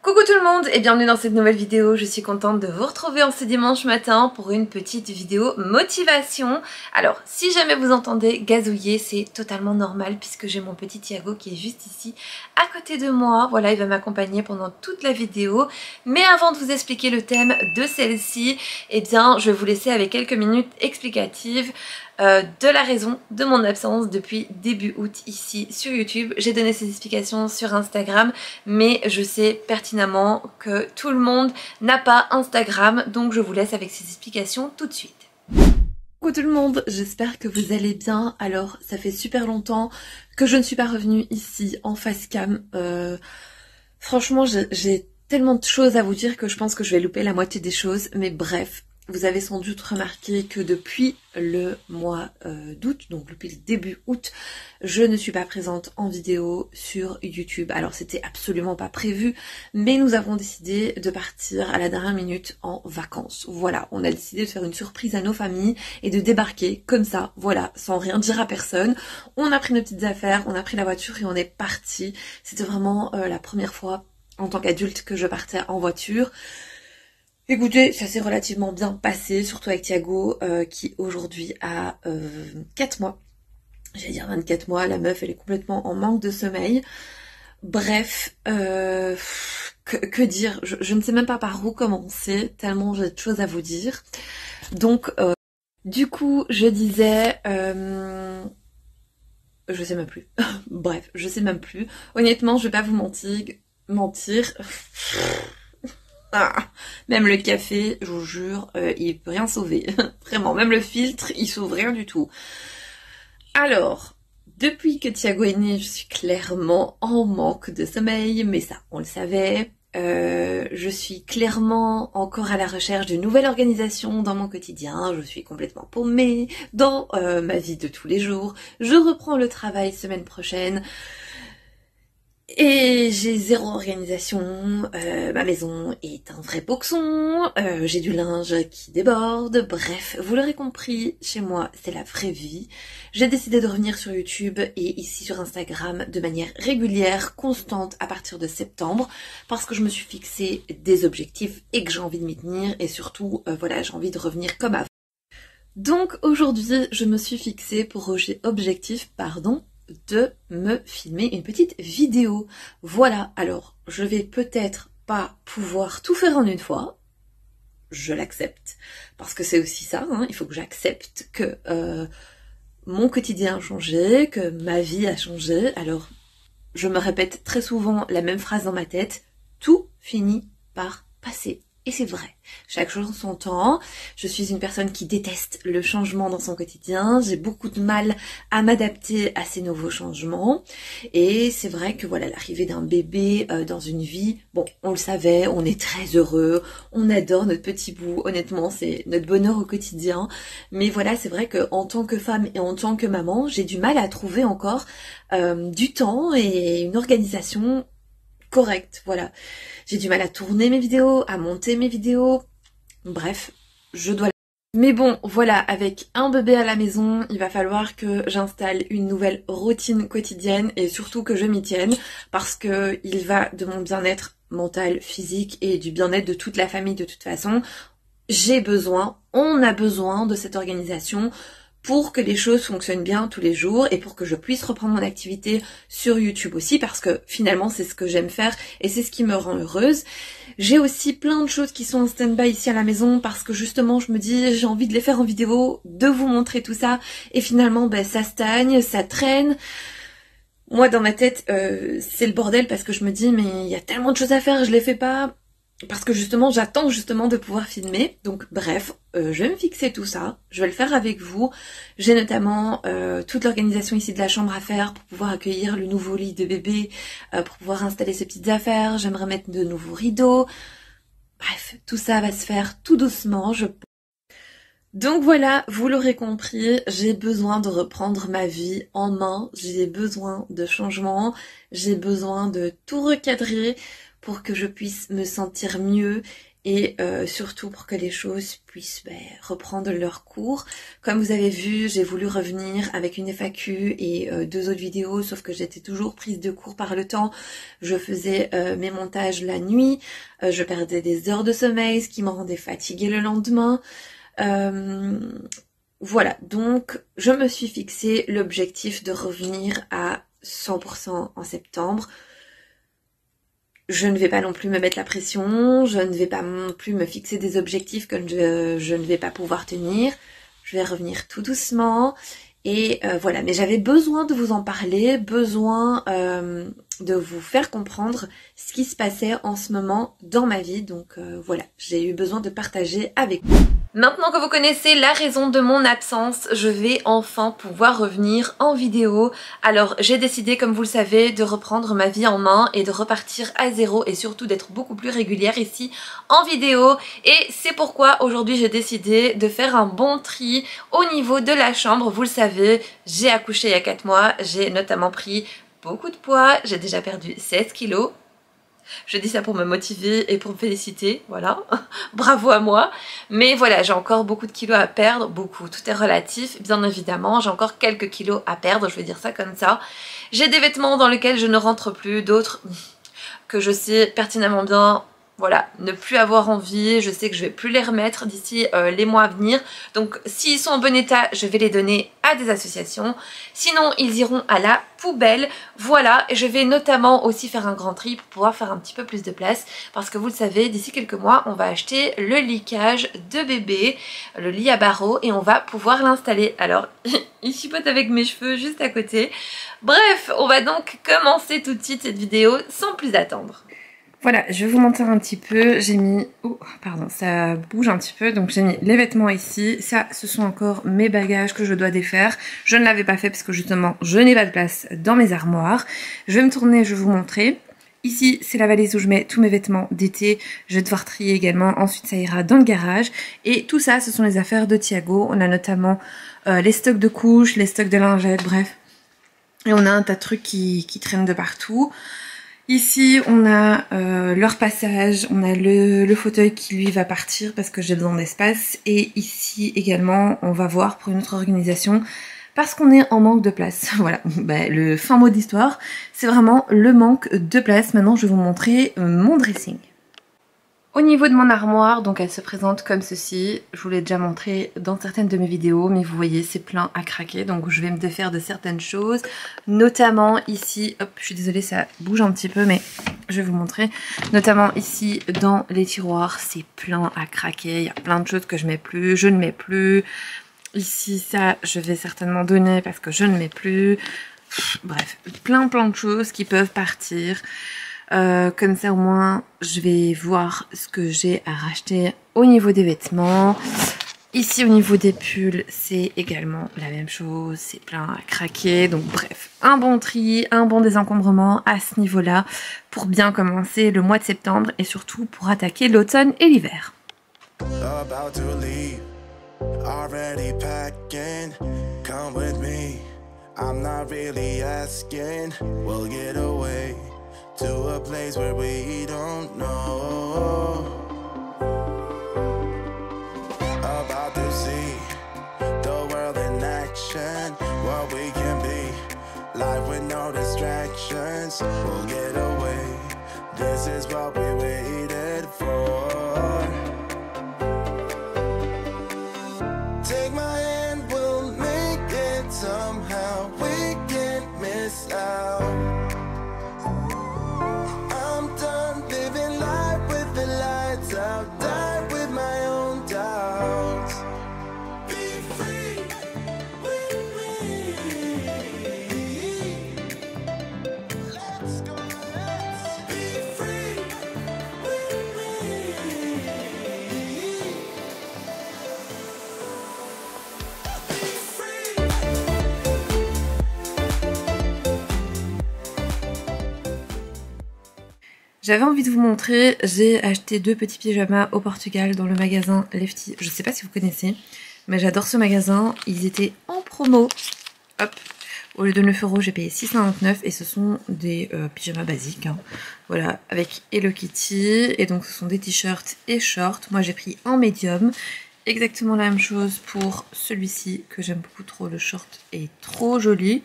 Coucou tout le monde et bienvenue dans cette nouvelle vidéo. Je suis contente de vous retrouver en ce dimanche matin pour une petite vidéo motivation. Alors si jamais vous entendez gazouiller, c'est totalement normal puisque j'ai mon petit Thiago qui est juste ici à côté de moi. Voilà, il va m'accompagner pendant toute la vidéo. Mais avant de vous expliquer le thème de celle-ci, eh bien je vais vous laisser avec quelques minutes explicatives de la raison de mon absence depuis début août ici sur YouTube. J'ai donné ces explications sur Instagram, mais je sais pertinemment que tout le monde n'a pas Instagram, donc je vous laisse avec ces explications tout de suite. Coucou tout le monde, j'espère que vous allez bien. Alors ça fait super longtemps que je ne suis pas revenue ici en face cam. Franchement j'ai tellement de choses à vous dire que je pense que je vais louper la moitié des choses, mais bref. Vous avez sans doute remarqué que depuis le mois d'août, donc depuis le début août, je ne suis pas présente en vidéo sur YouTube. Alors c'était absolument pas prévu, mais nous avons décidé de partir à la dernière minute en vacances. Voilà, on a décidé de faire une surprise à nos familles et de débarquer comme ça, voilà, sans rien dire à personne. On a pris nos petites affaires, on a pris la voiture et on est parti. C'était vraiment la première fois en tant qu'adulte que je partais en voiture. Écoutez, ça s'est relativement bien passé, surtout avec Thiago qui aujourd'hui a 4 mois. J'allais dire 24 mois, la meuf elle est complètement en manque de sommeil. Bref, que dire, je ne sais même pas par où commencer, tellement j'ai de choses à vous dire. Donc, du coup, je disais... je sais même plus. Bref, je sais même plus. Honnêtement, je vais pas vous mentir. Ah, même le café, je vous jure, il peut rien sauver. Vraiment, même le filtre, il sauve rien du tout. Alors, depuis que Thiago est né, je suis clairement en manque de sommeil, mais ça, on le savait. Je suis clairement encore à la recherche d'une nouvelle organisation dans mon quotidien. Je suis complètement paumée dans ma vie de tous les jours. Je reprends le travail semaine prochaine. Et j'ai zéro organisation, ma maison est un vrai boxon, j'ai du linge qui déborde, bref, vous l'aurez compris, chez moi c'est la vraie vie. J'ai décidé de revenir sur YouTube et ici sur Instagram de manière régulière, constante à partir de septembre, parce que je me suis fixé des objectifs et que j'ai envie de m'y tenir et surtout, voilà, j'ai envie de revenir comme avant. Donc aujourd'hui, je me suis fixé pour objectif, de me filmer une petite vidéo. Voilà, alors je vais peut-être pas pouvoir tout faire en une fois, je l'accepte, parce que c'est aussi ça, hein, il faut que j'accepte que mon quotidien a changé, que ma vie a changé. Alors je me répète très souvent la même phrase dans ma tête, tout finit par passer. Et c'est vrai, chaque chose en son temps. Je suis une personne qui déteste le changement dans son quotidien. J'ai beaucoup de mal à m'adapter à ces nouveaux changements. Et c'est vrai que voilà, l'arrivée d'un bébé dans une vie, bon, on le savait, on est très heureux, on adore notre petit bout. Honnêtement, c'est notre bonheur au quotidien. Mais voilà, c'est vrai qu'en tant que femme et en tant que maman, j'ai du mal à trouver encore du temps et une organisation correcte, voilà. J'ai du mal à tourner mes vidéos, à monter mes vidéos. Bref, je dois... Mais bon, voilà, avec un bébé à la maison, il va falloir que j'installe une nouvelle routine quotidienne et surtout que je m'y tienne parce que il va de mon bien-être mental, physique et du bien-être de toute la famille de toute façon. J'ai besoin, on a besoin de cette organisation pour que les choses fonctionnent bien tous les jours et pour que je puisse reprendre mon activité sur YouTube aussi parce que finalement c'est ce que j'aime faire et c'est ce qui me rend heureuse. J'ai aussi plein de choses qui sont en stand-by ici à la maison parce que justement je me dis j'ai envie de les faire en vidéo, de vous montrer tout ça et finalement ben, ça stagne, ça traîne. Moi dans ma tête c'est le bordel parce que je me dis mais il y a tellement de choses à faire, je les fais pas. Parce que justement, j'attends justement de pouvoir filmer. Donc bref, je vais me fixer tout ça. Je vais le faire avec vous. J'ai notamment toute l'organisation ici de la chambre à faire pour pouvoir accueillir le nouveau lit de bébé, pour pouvoir installer ses petites affaires. J'aimerais mettre de nouveaux rideaux. Bref, tout ça va se faire tout doucement, je pense. Donc voilà, vous l'aurez compris, j'ai besoin de reprendre ma vie en main. J'ai besoin de changement. J'ai besoin de tout recadrer pour que je puisse me sentir mieux et surtout pour que les choses puissent reprendre leur cours. Comme vous avez vu, j'ai voulu revenir avec une FAQ et 2 autres vidéos, sauf que j'étais toujours prise de court par le temps. Je faisais mes montages la nuit, je perdais des heures de sommeil, ce qui me rendait fatiguée le lendemain. Voilà, donc je me suis fixé l'objectif de revenir à 100% en septembre. Je ne vais pas non plus me mettre la pression, je ne vais pas non plus me fixer des objectifs que je ne vais pas pouvoir tenir. Je vais revenir tout doucement et voilà. Mais j'avais besoin de vous en parler, besoin de vous faire comprendre ce qui se passait en ce moment dans ma vie. Donc voilà, j'ai eu besoin de partager avec vous. Maintenant que vous connaissez la raison de mon absence, je vais enfin pouvoir revenir en vidéo. Alors j'ai décidé, comme vous le savez, de reprendre ma vie en main et de repartir à zéro et surtout d'être beaucoup plus régulière ici en vidéo. Et c'est pourquoi aujourd'hui j'ai décidé de faire un bon tri au niveau de la chambre. Vous le savez, j'ai accouché il y a 4 mois, j'ai notamment pris beaucoup de poids, j'ai déjà perdu 16 kilos. Je dis ça pour me motiver et pour me féliciter, voilà, bravo à moi. Mais voilà, j'ai encore beaucoup de kilos à perdre, beaucoup, tout est relatif, bien évidemment. J'ai encore quelques kilos à perdre, je vais dire ça comme ça. J'ai des vêtements dans lesquels je ne rentre plus, d'autres que je sais pertinemment bien, voilà, ne plus avoir envie. Je sais que je vais plus les remettre d'ici les mois à venir. Donc s'ils sont en bon état, je vais les donner à des associations. Sinon, ils iront à la poubelle. Voilà, et je vais notamment aussi faire un grand tri pour pouvoir faire un petit peu plus de place. Parce que vous le savez, d'ici quelques mois, on va acheter le lit cage de bébé, le lit à barreaux, et on va pouvoir l'installer. Alors, il chipote avec mes cheveux juste à côté. Bref, on va donc commencer tout de suite cette vidéo sans plus attendre. Voilà, je vais vous montrer un petit peu, j'ai mis, oh pardon, ça bouge un petit peu, donc j'ai mis les vêtements ici, ça ce sont encore mes bagages que je dois défaire, je ne l'avais pas fait parce que justement je n'ai pas de place dans mes armoires, je vais me tourner, je vais vous montrer. Ici c'est la valise où je mets tous mes vêtements d'été, je vais devoir trier également, ensuite ça ira dans le garage, et tout ça ce sont les affaires de Thiago, on a notamment les stocks de couches, les stocks de lingettes, bref, et on a un tas de trucs qui traînent de partout. Ici on a leur passage, on a le fauteuil qui lui va partir parce que j'ai besoin d'espace, et ici également on va voir pour une autre organisation parce qu'on est en manque de place. Voilà, le fin mot d'histoire, c'est vraiment le manque de place. Maintenant je vais vous montrer mon dressing. Au niveau de mon armoire, donc elle se présente comme ceci. Je vous l'ai déjà montré dans certaines de mes vidéos, mais vous voyez c'est plein à craquer, donc je vais me défaire de certaines choses, notamment ici, hop, je suis désolée ça bouge un petit peu mais je vais vous montrer, notamment ici dans les tiroirs, c'est plein à craquer, il y a plein de choses que je mets plus, je ne mets plus, ici ça je vais certainement donner parce que je ne mets plus, bref, plein de choses qui peuvent partir. Comme ça au moins je vais voir ce que j'ai à racheter au niveau des vêtements. Ici au niveau des pulls c'est également la même chose, c'est plein à craquer, donc bref, un bon tri, un bon désencombrement à ce niveau là pour bien commencer le mois de septembre et surtout pour attaquer l'automne et l'hiver. To a place where we don't know. About to see the world in action, what we can be. Life with no distractions, we'll get away. This is what we waited for. Take my hand, we'll make it somehow. We can't miss out. J'avais envie de vous montrer, j'ai acheté 2 petits pyjamas au Portugal dans le magasin Lefty. Je sais pas si vous connaissez, mais j'adore ce magasin. Ils étaient en promo. Hop, Au lieu de 9 €, j'ai payé 6,99 € et ce sont des pyjamas basiques. Hein. Voilà, avec Hello Kitty. Et donc ce sont des t-shirts et shorts. Moi j'ai pris en médium. Exactement la même chose pour celui-ci que j'aime beaucoup trop. Le short est trop joli.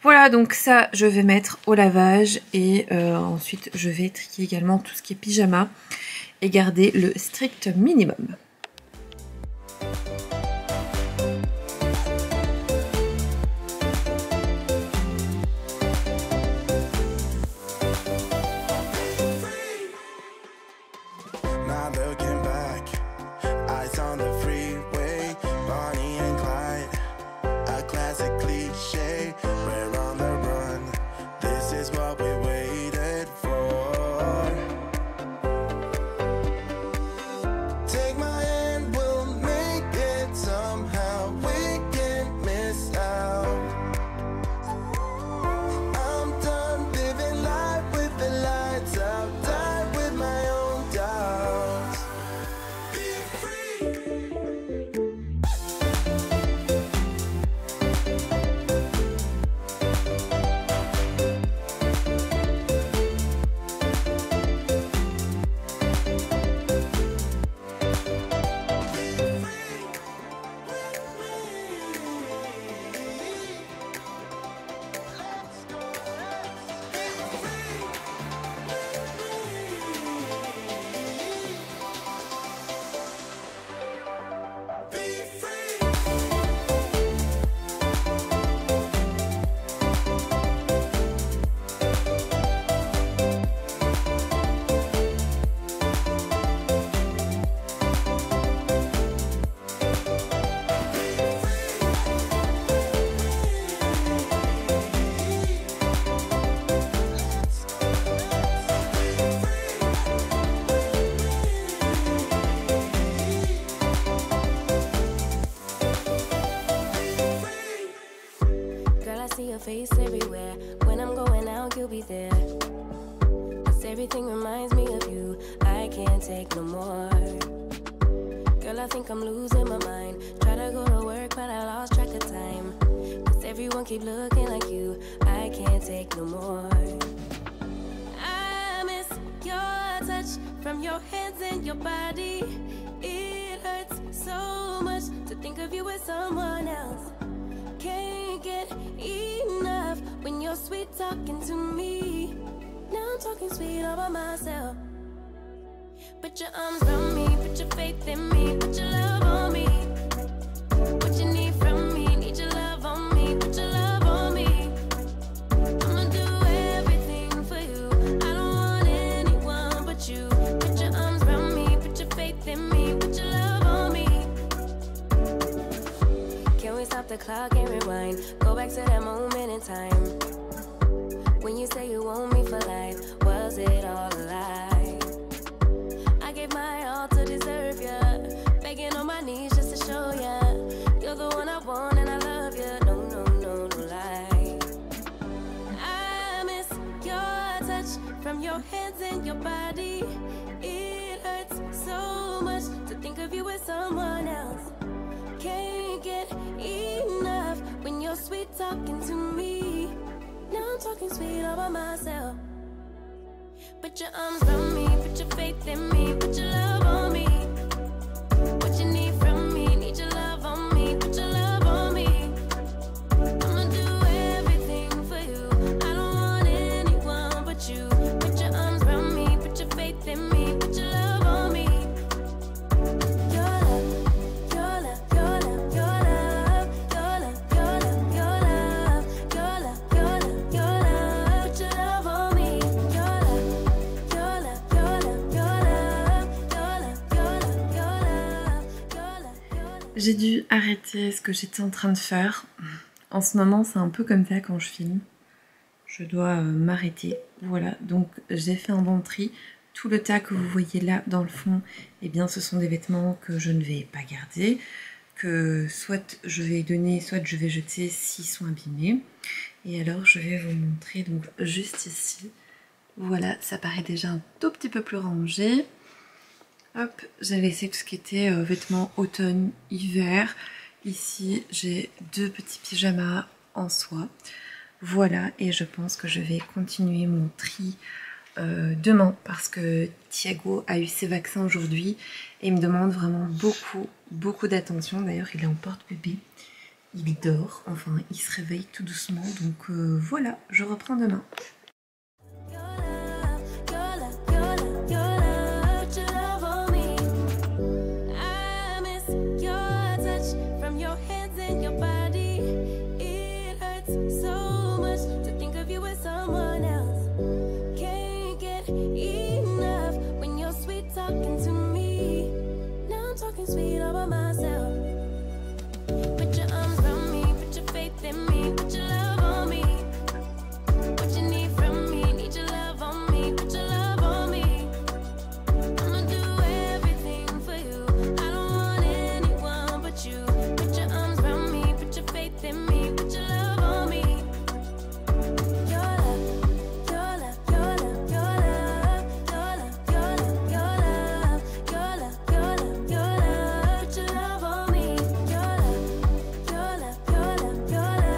Voilà, donc ça je vais mettre au lavage et ensuite je vais trier également tout ce qui est pyjama et garder le strict minimum. Now looking back, eyes on the freeway, Bonnie and Clyde, a classic cliche. We're on the run, this is what we waited for. Take my hand, we'll make it somehow. We can't miss out. I'm done living life with the lights out, die with my own doubts. Be free. Girl, I see your face everywhere. When I'm going out, you'll be there. 'Cause everything reminds me of you. I can't take no more. Girl, I think I'm losing my mind. Try to go to work, but I lost track of time. 'Cause everyone keep looking like you. I can't take no more. I miss your touch from your hands and your body. It hurts so much to think of you as someone else. Can't get enough when you're sweet talking to me. Now I'm talking sweet all by myself. Put your arms around me, put your faith in me, put your love on me. What you need from me, need your love on me, put your love on me. I'ma do everything for you. I don't want anyone but you. Put your arms around me, put your faith in me, put your love on me. Can we stop the clock and rewind? Go back to that moment in time. When you say you want me for life, was it all a lie? I gave my all to deserve ya. Begging on my knees just to show ya. You're the one I want and I love ya. No, no, no, no lie. I miss your touch from your hands and your body. It hurts so much to think of you as someone else. Can't get enough when you're sweet talking to me. Now I'm talking sweet all by myself. Put your arms around me, put your faith in me, put your love on me. What you need from me, need your love on me, put your love on me. I'ma do everything for you. I don't want anyone but you. Put your arms around me, put your faith in me, put your love on me. Your love, your love, your love, your love, your love, your love, your love, your love, your love, your love. Put your love on me. Your love, your love, your love, your love, your love, your love, your love, your love, your love. J'ai dû arrêter ce que j'étais en train de faire. En ce moment, c'est un peu comme ça quand je filme. Je dois m'arrêter. Voilà, donc j'ai fait un bon tri. Tout le tas que vous voyez là dans le fond, eh bien ce sont des vêtements que je ne vais pas garder, que soit je vais donner, soit je vais jeter s'ils sont abîmés. Et alors je vais vous montrer donc juste ici. Voilà, ça paraît déjà un tout petit peu plus rangé. Hop, j'ai laissé tout ce qui était vêtements automne, hiver. Ici j'ai deux petits pyjamas en soi. Voilà, et je pense que je vais continuer mon tri demain parce que Thiago a eu ses vaccins aujourd'hui et il me demande vraiment beaucoup d'attention. D'ailleurs, il est en porte-bébé, il dort, enfin il se réveille tout doucement, donc voilà, je reprends demain. Sweet all by myself. Put your arms around me, put your faith in me, put your love on me. What you need from me, need your love on me, put your love on me. I'ma do everything for you. I don't want anyone but you. Put your arms around me, put your faith in me, put your love on me. Your love, your love, your love, your love, your love, your love, your love, your love, your love, your love.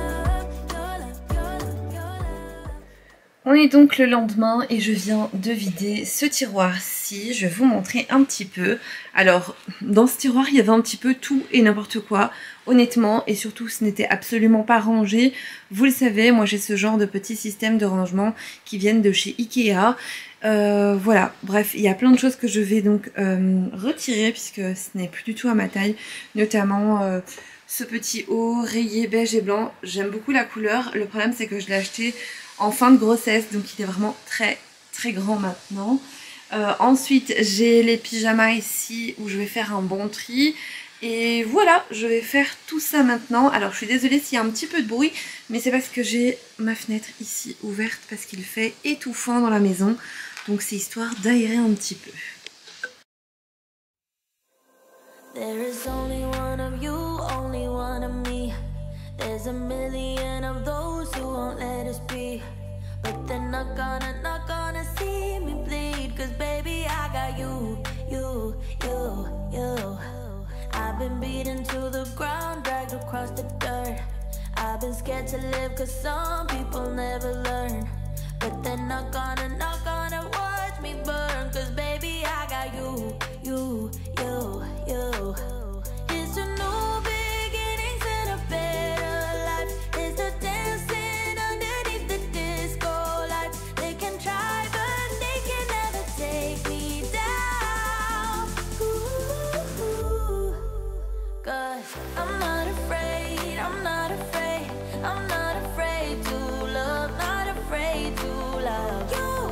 On est donc le lendemain et je viens de vider ce tiroir-ci. Je vais vous montrer un petit peu. Alors, dans ce tiroir, il y avait un petit peu tout et n'importe quoi, honnêtement. Et surtout, ce n'était absolument pas rangé. Vous le savez, moi j'ai ce genre de petits systèmes de rangement qui viennent de chez Ikea. Voilà, bref, il y a plein de choses que je vais donc retirer puisque ce n'est plus du tout à ma taille. Notamment ce petit haut rayé beige et blanc. J'aime beaucoup la couleur. Le problème, c'est que je l'ai acheté en fin de grossesse, donc il est vraiment très grand maintenant. Ensuite j'ai les pyjamas ici où je vais faire un bon tri. Et voilà, je vais faire tout ça maintenant. Alors je suis désolée s'il y a un petit peu de bruit, mais c'est parce que j'ai ma fenêtre ici ouverte parce qu'il fait étouffant dans la maison. Donc c'est histoire d'aérer un petit peu. There is only one of you, only one of me. There's a million of those who won't let us be. But they're not gonna see me bleed. Cause baby I got you. I've been beaten to the ground, dragged across the dirt. I've been scared to live cause some people never learn. But they're not gonna watch me burn. Cause baby I got you. It's a new beginnings and a better life. It's the dancing underneath the disco lights. They can try but they can never take me down. Ooh, cause I'm not afraid, I'm not afraid, I'm not afraid to love, not afraid to love you.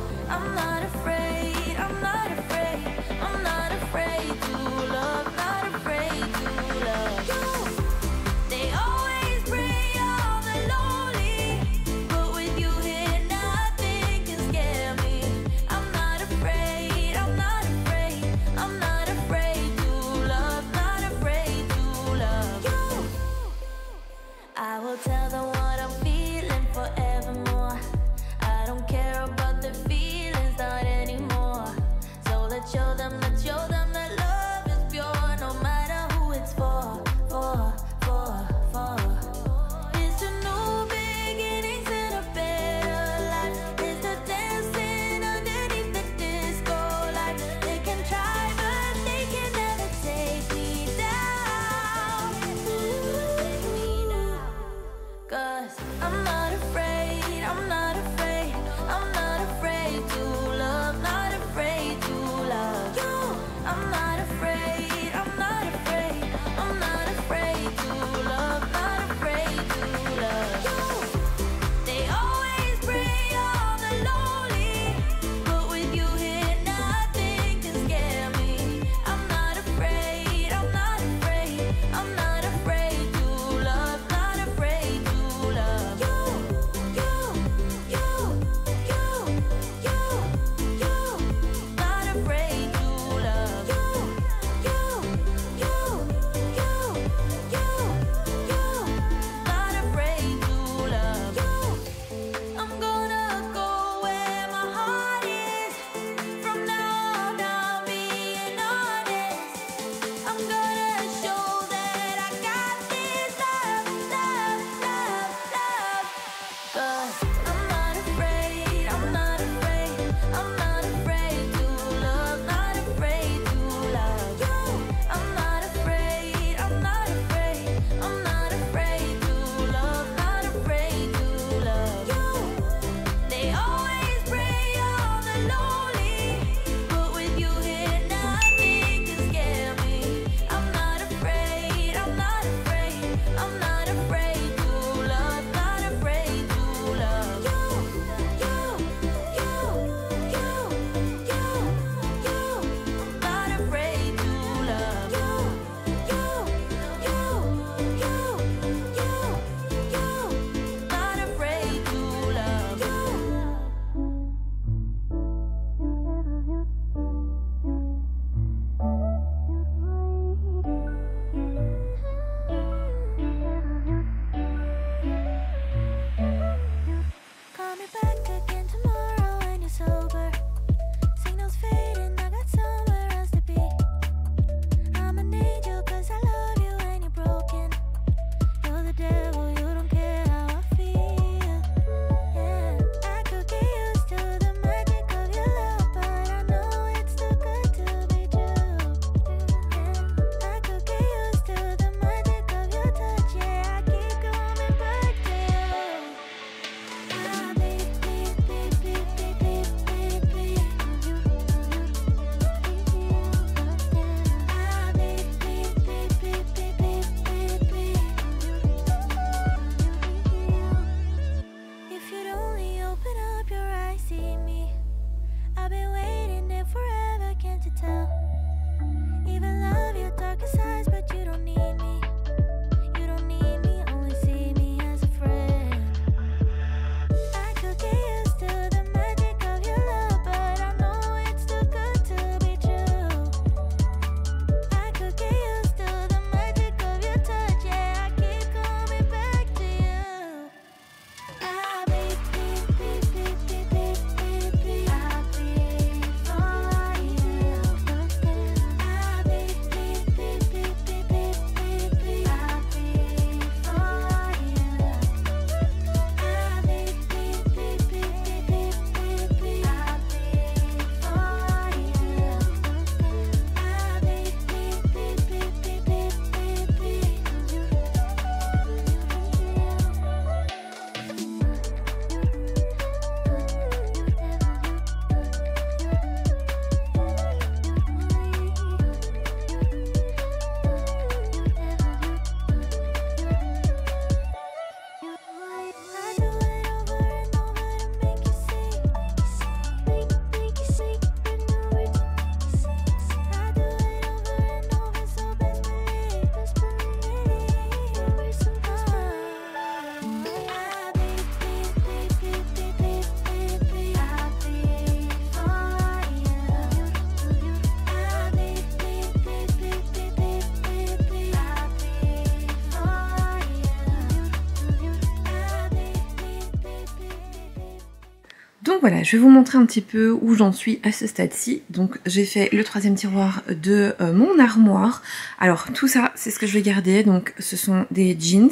voilà, je vais vous montrer un petit peu où j'en suis à ce stade-ci. Donc j'ai fait le troisième tiroir de mon armoire. Alors tout ça, c'est ce que je vais garder. Donc ce sont des jeans.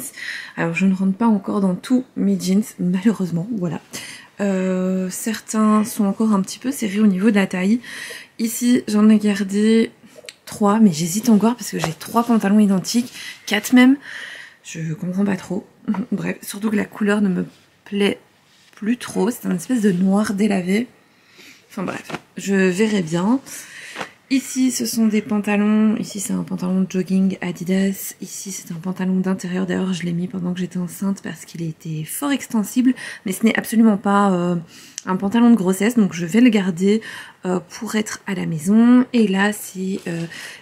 Alors je ne rentre pas encore dans tous mes jeans, malheureusement, voilà. Certains sont encore un petit peu serrés au niveau de la taille. Ici, j'en ai gardé 3, mais j'hésite encore parce que j'ai 3 pantalons identiques, 4 même. Je comprends pas trop. Bref, surtout que la couleur ne me plaît plus trop. C'est un espèce de noir délavé. Enfin bref, je verrai bien. Ici, ce sont des pantalons. Ici, c'est un pantalon de jogging Adidas. Ici, c'est un pantalon d'intérieur. D'ailleurs, je l'ai mis pendant que j'étais enceinte parce qu'il était fort extensible. Mais ce n'est absolument pas un pantalon de grossesse. Donc, je vais le garder pour être à la maison. Et là, c'est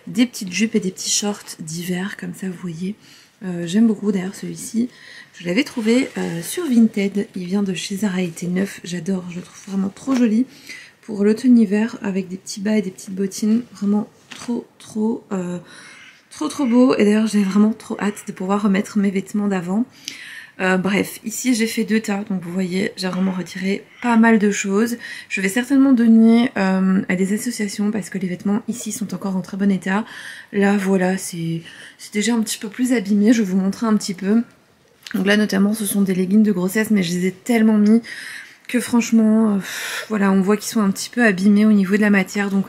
des petites jupes et des petits shorts d'hiver. Comme ça, vous voyez. J'aime beaucoup d'ailleurs celui-ci. Je l'avais trouvé sur Vinted. Il vient de chez Zara. Il était neuf. J'adore. Je le trouve vraiment trop joli. Pour l'automne-hiver avec des petits bas et des petites bottines, vraiment trop beau. Et d'ailleurs j'ai vraiment trop hâte de pouvoir remettre mes vêtements d'avant. Bref, ici j'ai fait 2 tas, donc vous voyez j'ai vraiment retiré pas mal de choses. Je vais certainement donner à des associations parce que les vêtements ici sont encore en très bon état. Là voilà, c'est déjà un petit peu plus abîmé, je vais vous montrer un petit peu. Donc là notamment ce sont des leggings de grossesse, mais je les ai tellement mis que franchement, voilà, on voit qu'ils sont un petit peu abîmés au niveau de la matière, donc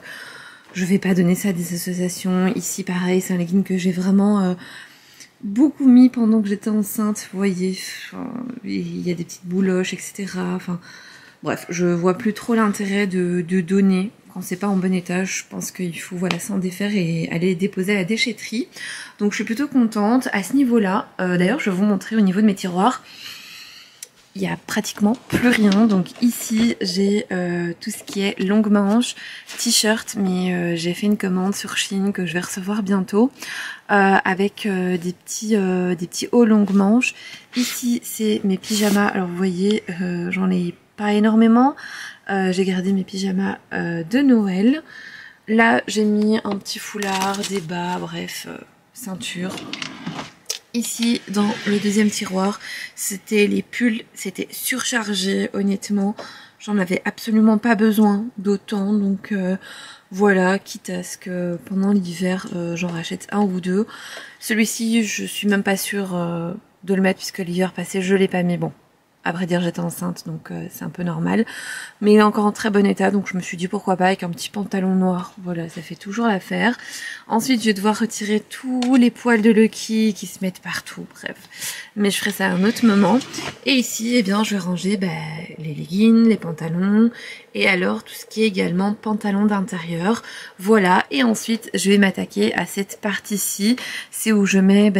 je vais pas donner ça à des associations. Ici pareil, c'est un legging que j'ai vraiment beaucoup mis pendant que j'étais enceinte, vous voyez, il y a des petites bouloches, etc. Enfin, bref, je vois plus trop l'intérêt de donner quand c'est pas en bon état. Je pense qu'il faut voilà, s'en défaire et aller les déposer à la déchetterie. Donc je suis plutôt contente à ce niveau-là. D'ailleurs, je vais vous montrer au niveau de mes tiroirs. Il n'y a pratiquement plus rien. Donc ici, j'ai tout ce qui est longue manche, t-shirt, mais j'ai fait une commande sur Shein que je vais recevoir bientôt avec des petits hauts longue manche. Ici, c'est mes pyjamas. Alors vous voyez, j'en ai pas énormément. J'ai gardé mes pyjamas de Noël. Là, j'ai mis un petit foulard, des bas, bref, ceinture. Ici, dans le deuxième tiroir, c'était les pulls, c'était surchargé, honnêtement. J'en avais absolument pas besoin d'autant, donc voilà, quitte à ce que pendant l'hiver, j'en rachète 1 ou 2. Celui-ci, je suis même pas sûre de le mettre puisque l'hiver passé, je l'ai pas mis. Bon, à vrai dire, j'étais enceinte, donc c'est un peu normal. Mais il est encore en très bon état, donc je me suis dit pourquoi pas avec un petit pantalon noir. Voilà, ça fait toujours l'affaire. Ensuite, je vais devoir retirer tous les poils de Lucky qui se mettent partout, bref. Mais je ferai ça à un autre moment. Et ici, eh bien, je vais ranger les leggings, les pantalons, et alors tout ce qui est également pantalon d'intérieur. Voilà, et ensuite, je vais m'attaquer à cette partie-ci. C'est où je mets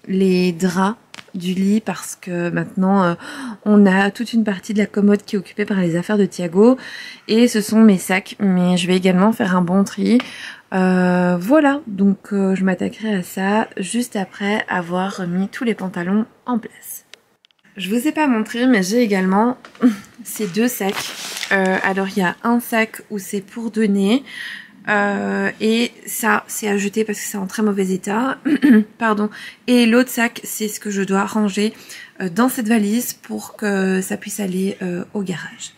les draps du lit parce que maintenant on a toute une partie de la commode qui est occupée par les affaires de Thiago et ce sont mes sacs, mais je vais également faire un bon tri. Voilà, donc je m'attaquerai à ça juste après avoir mis tous les pantalons en place. Je vous ai pas montré, mais j'ai également ces 2 sacs. Alors il y a un sac où c'est pour donner. Et ça c'est à jeter parce que c'est en très mauvais état. Pardon. Et l'autre sac c'est ce que je dois ranger dans cette valise pour que ça puisse aller au garage.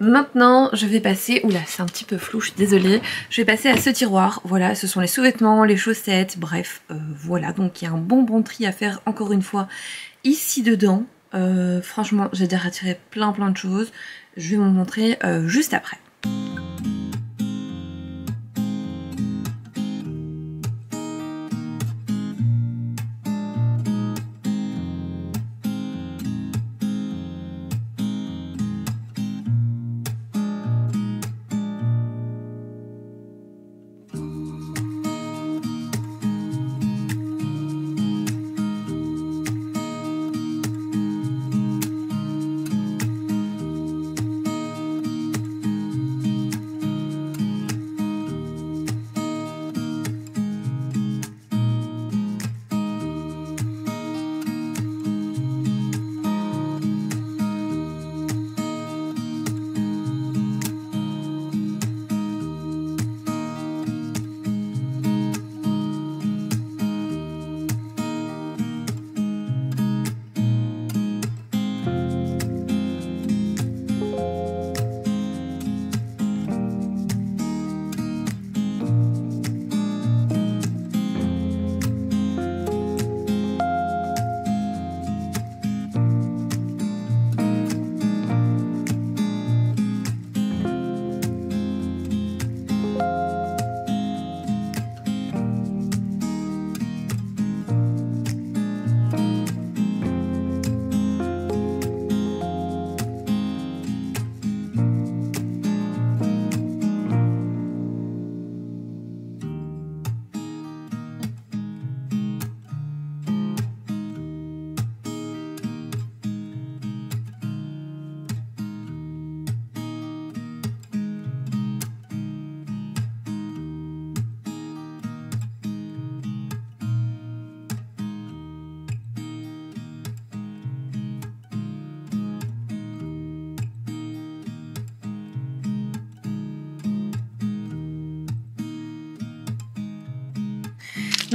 Maintenant, je vais passer, oula c'est un petit peu flou, je suis désolée, je vais passer à ce tiroir. Voilà, ce sont les sous-vêtements, les chaussettes, bref, voilà. Donc il y a un bon tri à faire encore une fois ici dedans. Franchement, j'ai déjà retiré plein de choses. Je vais vous montrer juste après.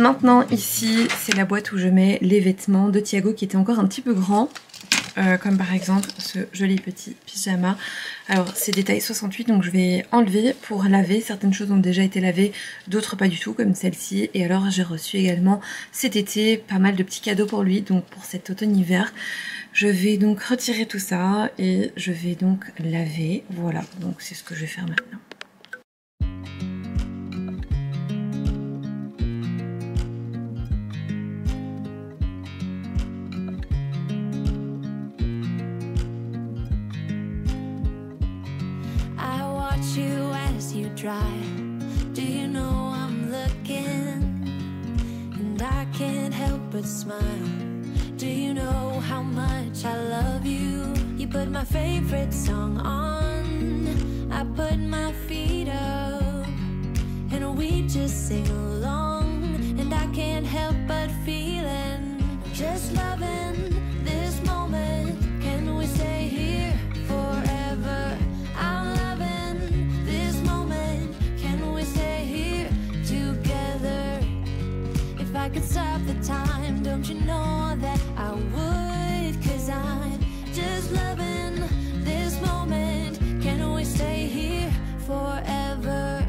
Maintenant ici c'est la boîte où je mets les vêtements de Thiago qui étaient encore un petit peu grands. Comme par exemple ce joli petit pyjama. Alors c'est des tailles 68 donc je vais enlever pour laver. Certaines choses ont déjà été lavées, d'autres pas du tout comme celle-ci. Et alors j'ai reçu également cet été pas mal de petits cadeaux pour lui. Donc pour cet automne-hiver je vais donc retirer tout ça et je vais donc laver. Voilà, donc c'est ce que je vais faire maintenant. Do you know I'm looking and I can't help but smile? Do you know how much I love you? You put my favorite song on, I put my feet up and we just sing along, and I can't help but feeling just loving this moment. Can we stay here forever? I'm loving this moment. Can we stay here together? If I could stop the time, don't you know that I would? 'Cause I'm just loving this moment. Can we stay here forever?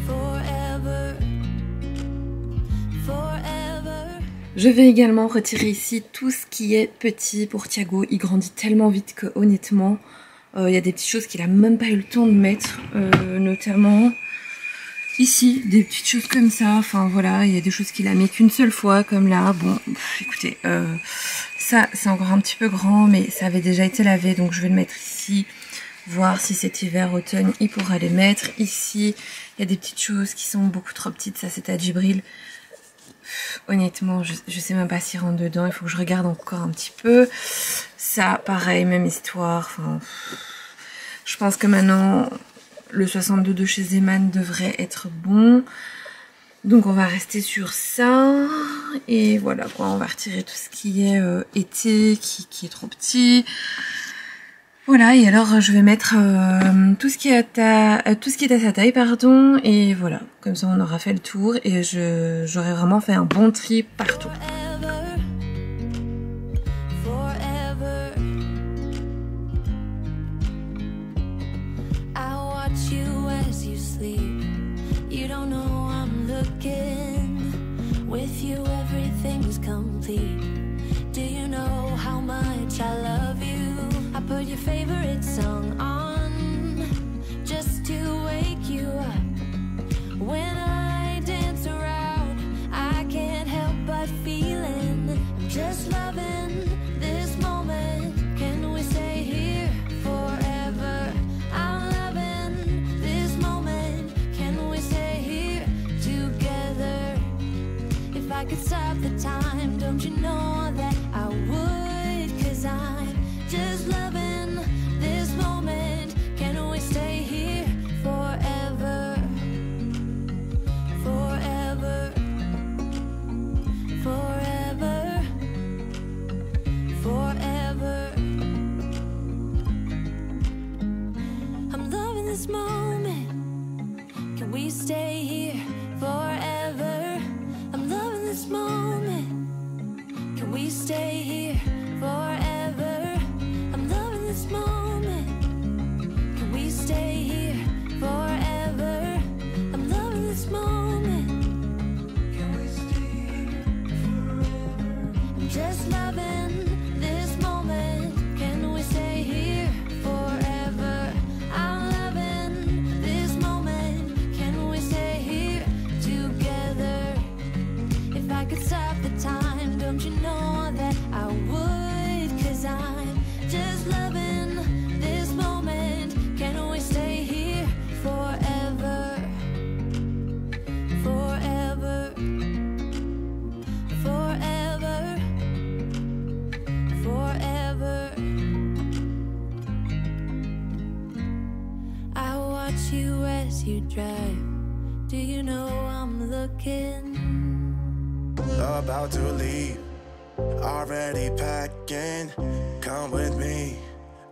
Forever. Forever. Je vais également retirer ici tout ce qui est petit pour Thiago. Il grandit tellement vite que honnêtement, il y a des petites choses qu'il a même pas eu le temps de mettre, notamment ici, des petites choses comme ça. Enfin voilà, il y a des choses qu'il a mis qu'une seule fois, comme là. Bon, écoutez, ça c'est encore un petit peu grand, mais ça avait déjà été lavé, donc je vais le mettre ici. Voir si cet hiver, automne, il pourra les mettre. Ici, il y a des petites choses qui sont beaucoup trop petites. Ça, c'est à Djibril. Honnêtement, je sais même pas s'il rentre dedans. Il faut que je regarde encore un petit peu. Ça, pareil, même histoire. Enfin, je pense que maintenant, le 62 de chez Zeman devrait être bon. Donc, on va rester sur ça. Et voilà, quoi. On va retirer tout ce qui est été, qui est trop petit. Voilà, et alors je vais mettre tout ce qui est à sa taille, pardon, et voilà, comme ça on aura fait le tour et j'aurai vraiment fait un bon tri partout. with you everything was complete. Do you know how much I love you? I put your favorite song on just to wake you up. When I dance around, I can't help but feeling I'm just loving this moment. Can we stay here forever? I'm loving this moment. Can we stay here together? If I could stop the time, don't you know that I would? 'Cause I'm just loving this moment. Can we stay here forever? Forever. Forever. Forever. I'm loving this moment. Can we stay here forever? I'm loving this moment. Can we stay here forever? I'm loving this moment. Can we stay here forever? I'm loving this moment. Can we stay here forever? I'm just loving this moment. Can we stay here forever? I'm loving this moment. Can we stay here together? If I could stop the time, don't you know that I would? 'Cause I'm just loving this moment. Can we stay here forever? Forever. Forever. Forever. I watch you as you drive. Do you know I'm looking? About to leave, already packing. Come with me,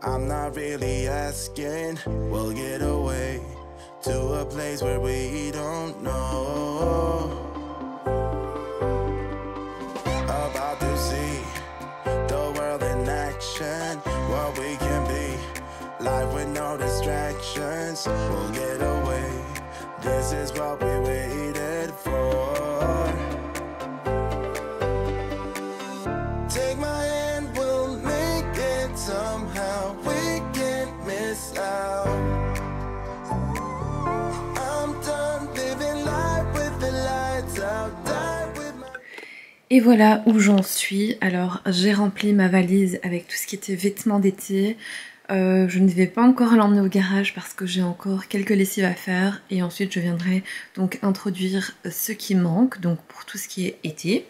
I'm not really asking. We'll get away to a place where we don't know. About to see the world in action, what we can be. Life with no distractions, we'll get away. This is what we waited for. Take my hand, we'll make it somehow. We can't miss out. I'm done living life with the lights out. Die with my... Et voilà où j'en suis. Alors j'ai rempli ma valise avec tout ce qui était vêtements d'été. Je ne vais pas encore l'emmener au garage parce que j'ai encore quelques lessives à faire et ensuite je viendrai donc introduire ce qui manque, donc pour tout ce qui est été.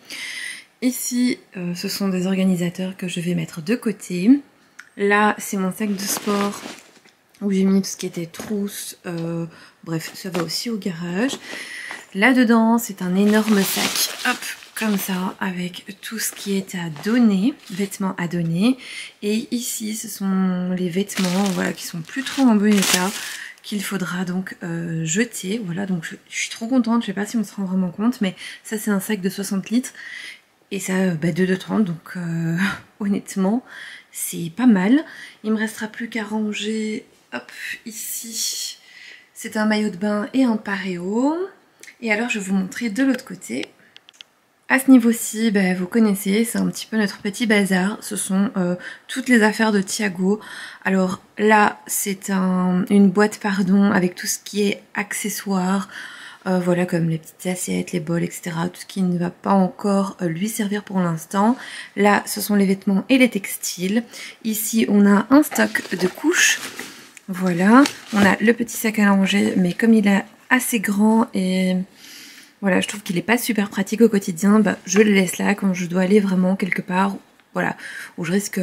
Ici ce sont des organisateurs que je vais mettre de côté. Là c'est mon sac de sport où j'ai mis tout ce qui était trousse, bref ça va aussi au garage. Là dedans c'est un énorme sac, hop, comme ça, avec tout ce qui est à donner, vêtements à donner. Et ici ce sont les vêtements, voilà, qui sont plus trop en bon état, qu'il faudra donc jeter. Voilà, donc je suis trop contente, je sais pas si on se rend vraiment compte, mais ça c'est un sac de 60 litres et ça de 2,30, donc honnêtement c'est pas mal. Il me restera plus qu'à ranger, hop, ici c'est un maillot de bain et un paréo. Et alors je vais vous montrer de l'autre côté. À ce niveau-ci, vous connaissez, c'est un petit peu notre petit bazar. Ce sont toutes les affaires de Thiago. Alors là, c'est une boîte, pardon, avec tout ce qui est accessoires. Voilà, comme les petites assiettes, les bols, etc. Tout ce qui ne va pas encore lui servir pour l'instant. Là, ce sont les vêtements et les textiles. Ici, on a un stock de couches. Voilà, on a le petit sac à langer, mais comme il est assez grand et... voilà, je trouve qu'il n'est pas super pratique au quotidien, je le laisse là quand je dois aller vraiment quelque part, voilà, où je risque,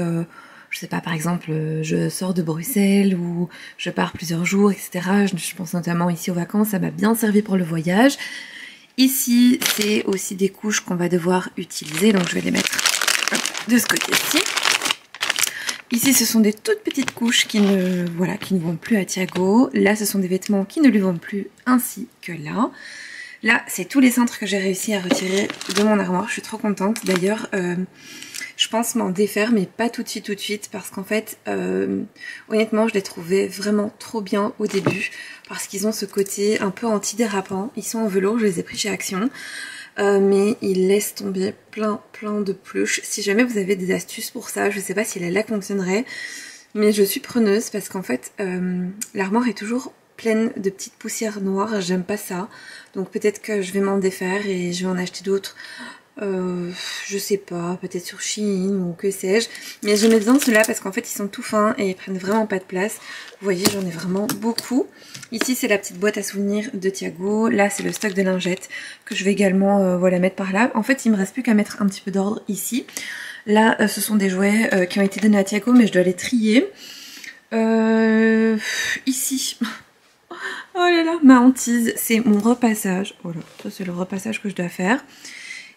je sais pas, par exemple, je sors de Bruxelles ou je pars plusieurs jours, etc. Je pense notamment ici aux vacances, ça m'a bien servi pour le voyage. Ici, c'est aussi des couches qu'on va devoir utiliser, donc je vais les mettre de ce côté-ci. Ici, ce sont des toutes petites couches qui ne vont plus à Thiago. Là, ce sont des vêtements qui ne lui vont plus, ainsi que là. Là, c'est tous les cintres que j'ai réussi à retirer de mon armoire. Je suis trop contente. D'ailleurs, je pense m'en défaire, mais pas tout de suite, parce qu'en fait, honnêtement, je les trouvais vraiment trop bien au début, parce qu'ils ont ce côté un peu antidérapant. Ils sont en velours, je les ai pris chez Action. mais il laisse tomber plein de peluches. Si jamais vous avez des astuces pour ça, je sais pas si la laque fonctionnerait, mais je suis preneuse parce qu'en fait l'armoire est toujours pleine de petites poussières noires, j'aime pas ça, donc peut-être que je vais m'en défaire et je vais en acheter d'autres. Je sais pas, peut-être sur Shein ou que sais-je, mais j'aimais bien ceux-là parce qu'en fait ils sont tout fins et ils prennent vraiment pas de place. Vous voyez, j'en ai vraiment beaucoup. Ici c'est la petite boîte à souvenirs de Thiago, là c'est le stock de lingettes que je vais également voilà, mettre par là. En fait il me reste plus qu'à mettre un petit peu d'ordre ici. Là ce sont des jouets qui ont été donnés à Thiago mais je dois les trier. Ici oh là là, ma hantise, c'est mon repassage. Voilà, ça c'est le repassage que je dois faire.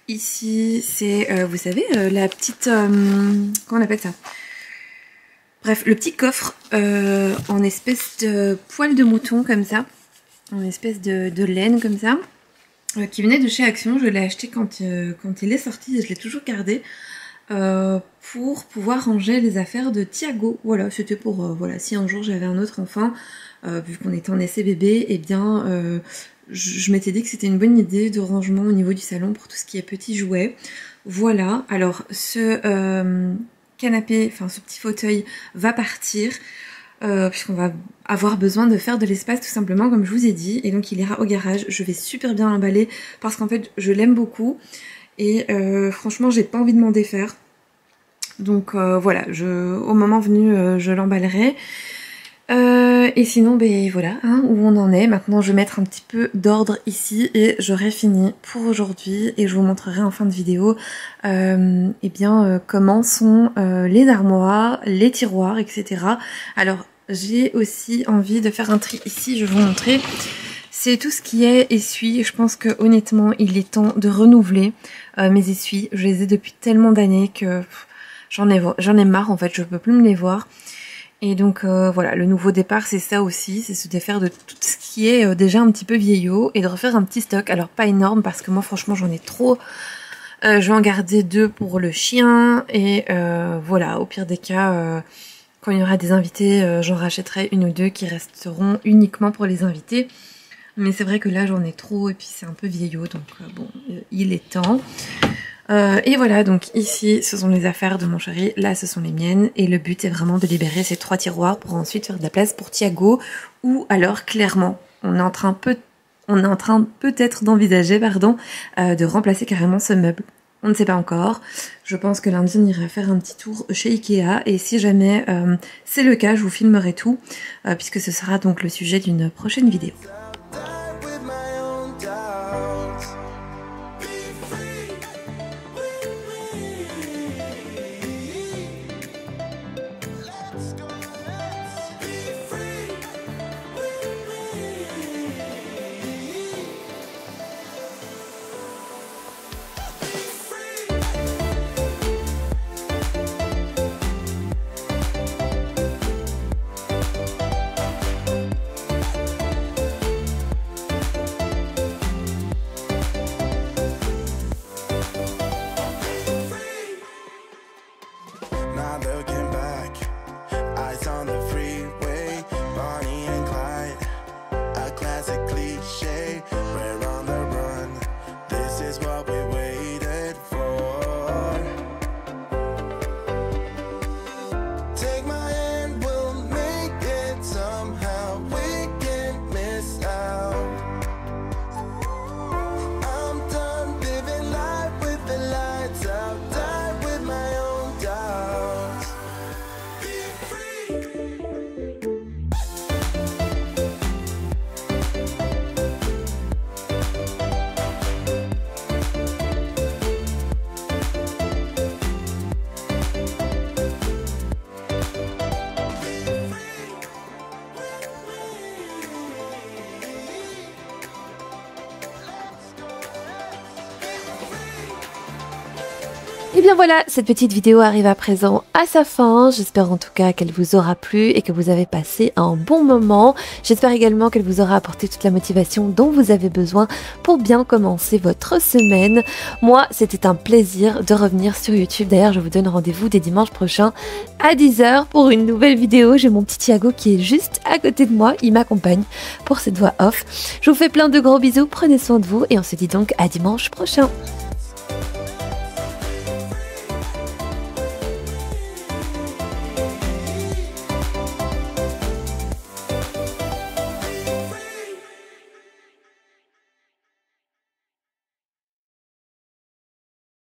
Ici, c'est, vous savez, la petite... comment on appelle ça? Bref, le petit coffre en espèce de poil de mouton comme ça. En espèce de laine comme ça. Qui venait de chez Action. Je l'ai acheté quand il est sorti et je l'ai toujours gardé. Pour pouvoir ranger les affaires de Thiago. Voilà, c'était pour... voilà, si un jour j'avais un autre enfant, vu qu'on était en essai bébé, eh bien... je m'étais dit que c'était une bonne idée de rangement au niveau du salon pour tout ce qui est petits jouets. Voilà, alors ce canapé, enfin ce petit fauteuil va partir puisqu'on va avoir besoin de faire de l'espace tout simplement comme je vous ai dit, et donc il ira au garage. Je vais super bien l'emballer parce qu'en fait je l'aime beaucoup et franchement j'ai pas envie de m'en défaire. Donc voilà, au moment venu je l'emballerai. Et sinon, ben voilà, hein, où on en est. Maintenant, je vais mettre un petit peu d'ordre ici et j'aurai fini pour aujourd'hui. Et je vous montrerai en fin de vidéo, eh bien, comment sont les armoires, les tiroirs, etc. Alors, j'ai aussi envie de faire un tri ici, je vais vous montrer. C'est tout ce qui est essuie. Je pense que honnêtement, il est temps de renouveler mes essuies. Je les ai depuis tellement d'années que j'en ai marre en fait, je peux plus me les voir. Et donc voilà, le nouveau départ c'est ça aussi, c'est se défaire de tout ce qui est déjà un petit peu vieillot et de refaire un petit stock. Alors pas énorme parce que moi franchement j'en ai trop, je vais en garder 2 pour le chien et voilà, au pire des cas, quand il y aura des invités, j'en rachèterai 1 ou 2 qui resteront uniquement pour les invités. Mais c'est vrai que là j'en ai trop et puis c'est un peu vieillot, donc bon, il est temps. Et voilà, donc ici ce sont les affaires de mon chéri, là ce sont les miennes et le but est vraiment de libérer ces 3 tiroirs pour ensuite faire de la place pour Thiago, ou alors clairement on est en train peut-être d'envisager de remplacer carrément ce meuble. On ne sait pas encore, je pense que lundi on ira faire un petit tour chez Ikea et si jamais c'est le cas je vous filmerai tout puisque ce sera donc le sujet d'une prochaine vidéo. Et bien voilà, cette petite vidéo arrive à présent à sa fin. J'espère en tout cas qu'elle vous aura plu et que vous avez passé un bon moment. J'espère également qu'elle vous aura apporté toute la motivation dont vous avez besoin pour bien commencer votre semaine. Moi, c'était un plaisir de revenir sur YouTube. D'ailleurs, je vous donne rendez-vous dès dimanche prochain à 10h pour une nouvelle vidéo. J'ai mon petit Thiago qui est juste à côté de moi. Il m'accompagne pour cette voix off. Je vous fais plein de gros bisous. Prenez soin de vous et on se dit donc à dimanche prochain.